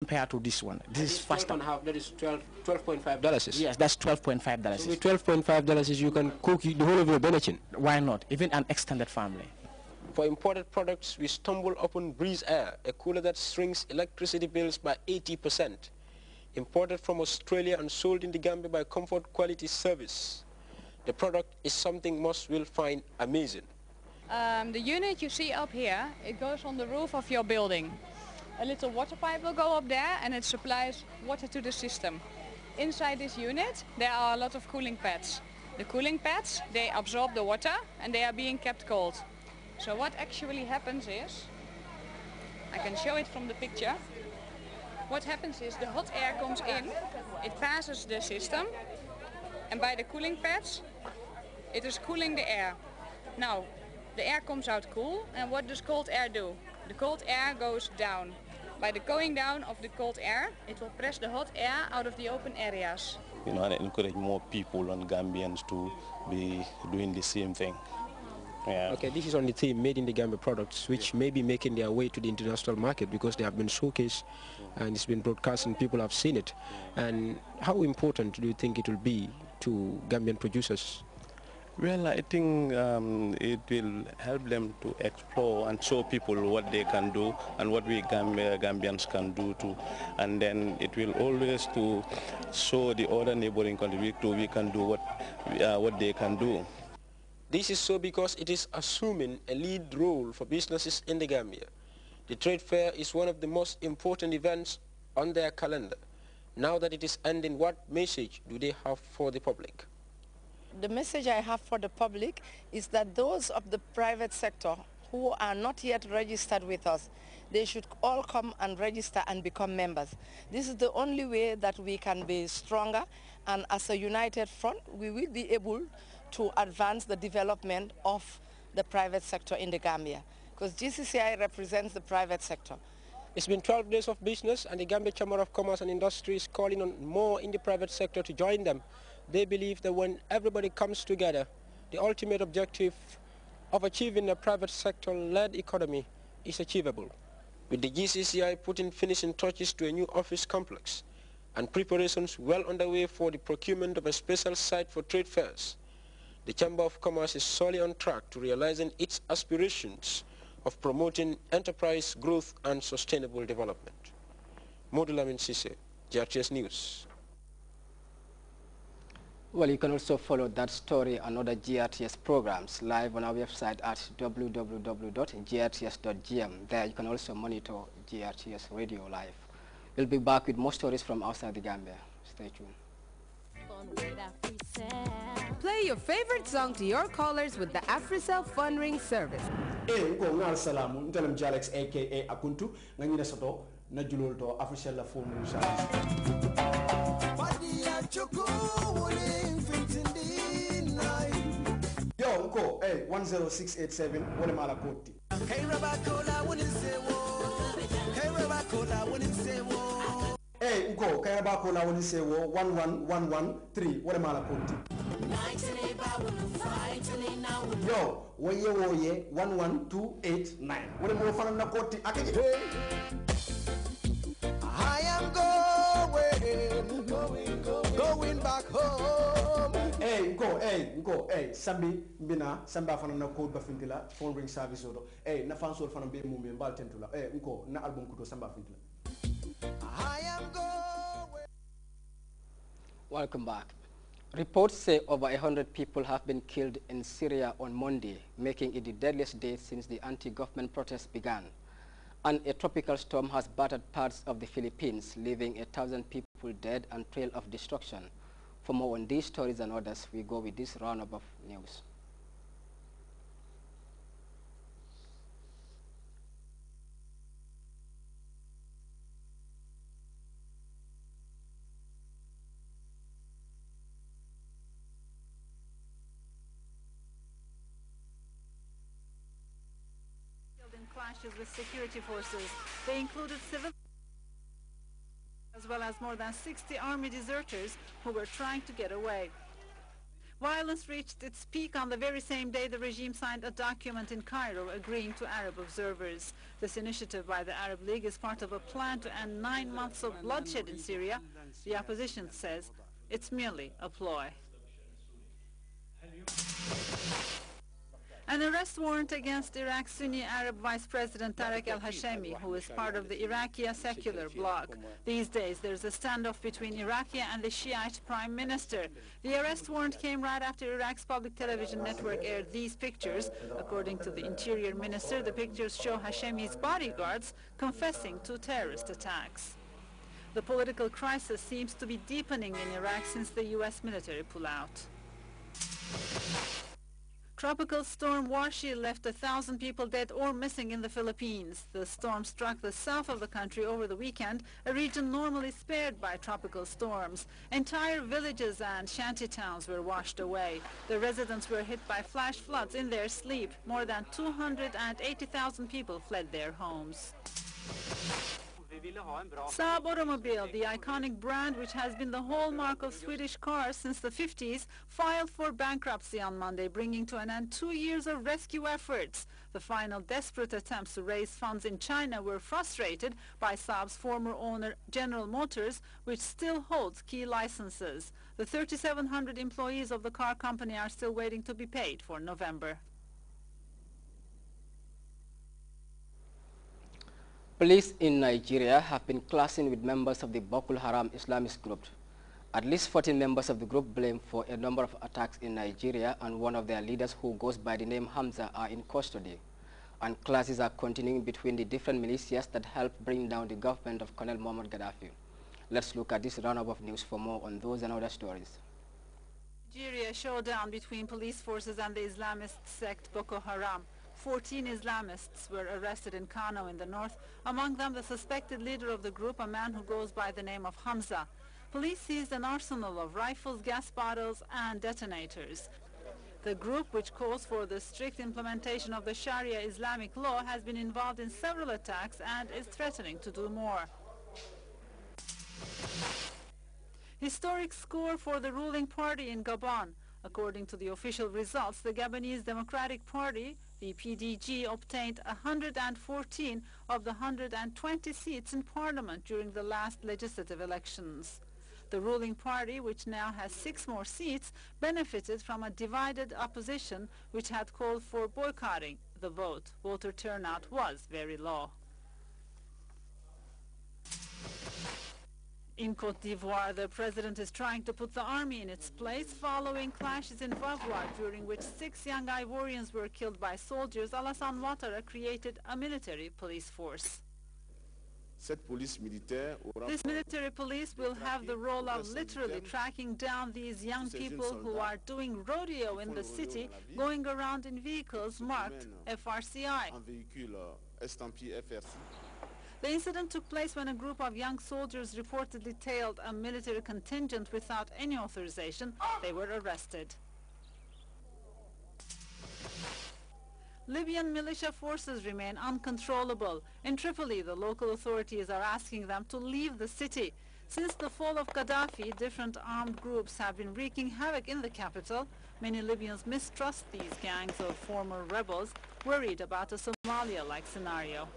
compared to this one. This is faster. That is $12.5. Yes, that's $12.5. So with $12.5, you can cook the whole of your benachin. Why not? Even an extended family. For imported products, we stumble upon Breeze Air, a cooler that shrinks electricity bills by 80%. Imported from Australia and sold in the Gambia by Comfort Quality Service. The product is something most will find amazing. The unit you see up here, it goes on the roof of your building. A little water pipe will go up there and it supplies water to the system. Inside this unit there are a lot of cooling pads. The cooling pads, they absorb the water and they are being kept cold. So what actually happens is, I can show it from the picture. What happens is the hot air comes in, it passes the system, and by the cooling pads it is cooling the air. Now the air comes out cool, and what does cold air do? The cold air goes down. By the going down of the cold air, it will press the hot air out of the open areas. You know, and encourage more people and Gambians to be doing the same thing. Yeah. Okay, this is on the theme made in the Gambia products, which may be making their way to the international market because they have been showcased and it's been broadcast and people have seen it. And how important do you think it will be to Gambian producers? Well, I think it will help them to explore and show people what they can do and what we Gambians can do too. And then it will always to show the other neighboring countries we can do what they can do. This is so because it is assuming a lead role for businesses in the Gambia. The trade fair is one of the most important events on their calendar. Now that it is ending, what message do they have for the public? The message I have for the public is that those of the private sector who are not yet registered with us, they should all come and register and become members. This is the only way that we can be stronger, and as a united front, we will be able to advance the development of the private sector in the Gambia, because GCCI represents the private sector. It's been 12 days of business, and the Gambia Chamber of Commerce and Industry is calling on more in the private sector to join them. They believe that when everybody comes together, the ultimate objective of achieving a private sector-led economy is achievable. With the GCCI putting finishing touches to a new office complex and preparations well underway for the procurement of a special site for trade fairs, the Chamber of Commerce is solely on track to realizing its aspirations of promoting enterprise growth and sustainable development. Modulamin Sise, Grts News. Well, you can also follow that story and other GRTS programs live on our website at www.grts.gm. There you can also monitor GRTS Radio live. We'll be back with more stories from outside the Gambia. Stay tuned. Play your favorite song to your callers with the AfriCell Fun Ring service. Ko ngal salamu ntelem Jalex aka Akuntu ngani soto na julol to AfriCell Fun Ring service. Yo, Unko, 10687, what am I koti? Hey, Unko, Kayrabakola, when you say 11113, what am I koti? Yo, woye 11289, what am I fana koti? I am going back home. Hey, Sambi Bina, Samba Fana code Bafintila, phone ring service order. Hey, Nafanso Fana Be Mumbi and Baltentula. Hey, na album Kuto Samba Fintila. I am going. Welcome back. Reports say over 100 people have been killed in Syria on Monday, making it the deadliest day since the anti-government protests began. And a tropical storm has battered parts of the Philippines, leaving 1,000 people dead and trail of destruction. For more on these stories and others, we go with this roundup of news. Clashes with security forces. They included civil as well as more than 60 army deserters who were trying to get away. Violence reached its peak on the very same day the regime signed a document in Cairo agreeing to Arab observers. This initiative by the Arab League is part of a plan to end 9 months of bloodshed in Syria. The opposition says it's merely a ploy. An arrest warrant against Iraq's Sunni Arab Vice President Tariq al-Hashemi, who is part of the Iraqi secular bloc. These days, there's a standoff between Iraqi and the Shiite Prime Minister. The arrest warrant came right after Iraq's public television network aired these pictures. According to the Interior Minister, the pictures show Hashemi's bodyguards confessing to terrorist attacks. The political crisis seems to be deepening in Iraq since the U.S. military pullout. Tropical storm Washi left 1,000 people dead or missing in the Philippines. The storm struck the south of the country over the weekend, a region normally spared by tropical storms. Entire villages and shanty towns were washed away. The residents were hit by flash floods in their sleep. More than 280,000 people fled their homes. Saab Automobile, the iconic brand which has been the hallmark of Swedish cars since the 50s, filed for bankruptcy on Monday, bringing to an end 2 years of rescue efforts. The final desperate attempts to raise funds in China were frustrated by Saab's former owner, General Motors, which still holds key licenses. The 3,700 employees of the car company are still waiting to be paid for November. Police in Nigeria have been clashing with members of the Boko Haram Islamist group. At least 14 members of the group blamed for a number of attacks in Nigeria, and one of their leaders, who goes by the name Hamza, are in custody. And clashes are continuing between the different militias that helped bring down the government of Colonel Muammar Gaddafi. Let's look at this roundup of news for more on those and other stories. Nigeria showdown between police forces and the Islamist sect Boko Haram. 14 Islamists were arrested in Kano in the north, among them the suspected leader of the group, a man who goes by the name of Hamza. Police seized an arsenal of rifles, gas bottles and detonators. The group, which calls for the strict implementation of the Sharia Islamic law, has been involved in several attacks and is threatening to do more. Historic score for the ruling party in Gabon. According to the official results, the Gabonese Democratic Party, the PDG, obtained 114 of the 120 seats in parliament during the last legislative elections. The ruling party, which now has 6 more seats, benefited from a divided opposition which had called for boycotting the vote. Voter turnout was very low. In Côte d'Ivoire, the president is trying to put the army in its place following clashes in Vavrois, during which 6 young Ivorians were killed by soldiers. Alassane Ouattara created a military police force. This military police will have the role of literally tracking down these young people who are doing rodeo in the city, going around in vehicles marked FRCI. The incident took place when a group of young soldiers reportedly tailed a military contingent without any authorization. They were arrested. Libyan militia forces remain uncontrollable. In Tripoli, the local authorities are asking them to leave the city. Since the fall of Gaddafi, different armed groups have been wreaking havoc in the capital. Many Libyans mistrust these gangs of former rebels, worried about a Somalia-like scenario.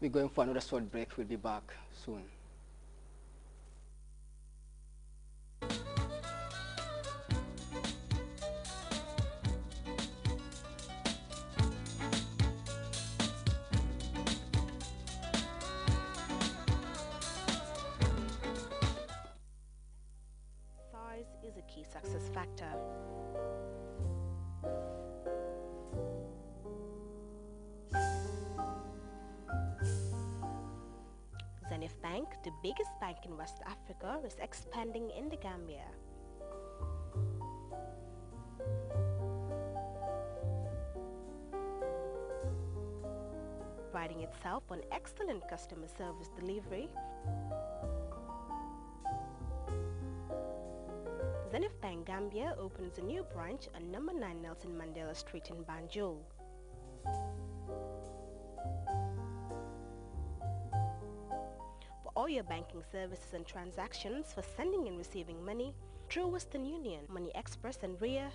We're going for another short break. We'll be back soon. Size is a key success factor. Zenith Bank, the biggest bank in West Africa, is expanding in the Gambia. Priding itself on excellent customer service delivery, Zenith Bank Gambia opens a new branch on number 9 Nelson Mandela Street in Banjul. For all your banking services and transactions for sending and receiving money through Western Union, Money Express and RIA,